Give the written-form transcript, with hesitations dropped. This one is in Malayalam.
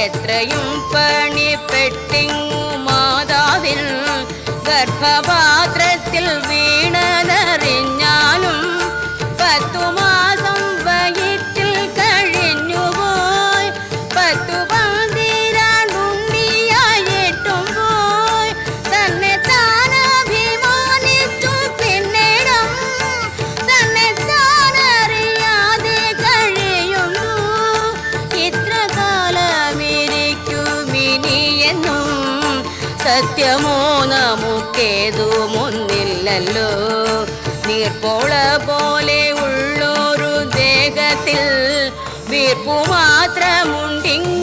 എത്രയും പണിപ്പെട്ടിങ്ങു മാതാവിൽ ഗർഭപാത്രത്തിൽ വീണതറിഞ്ഞാലും 10 മാസം വയറ്റിൽ കഴിഞ്ഞുപോയി 10 പന്തിരാണ്ടുണ്ണിയായിട്ടും പോയി തന്നെ താനഭിമാനിച്ചു പിന്നിടം തന്നെ താനറിയാതെ കഴിയുന്നു ഇത്ര കാലമിരിക്കുമിനിയെന്നും സത്യമോ നമുക്കേതുമൊന്നില്ലല്ലോ നീർപ്പോള പോലെ ഉള്ളൊരു ദേഹത്തിൽ വീർപ്പു മാത്രമുണ്ടിങ്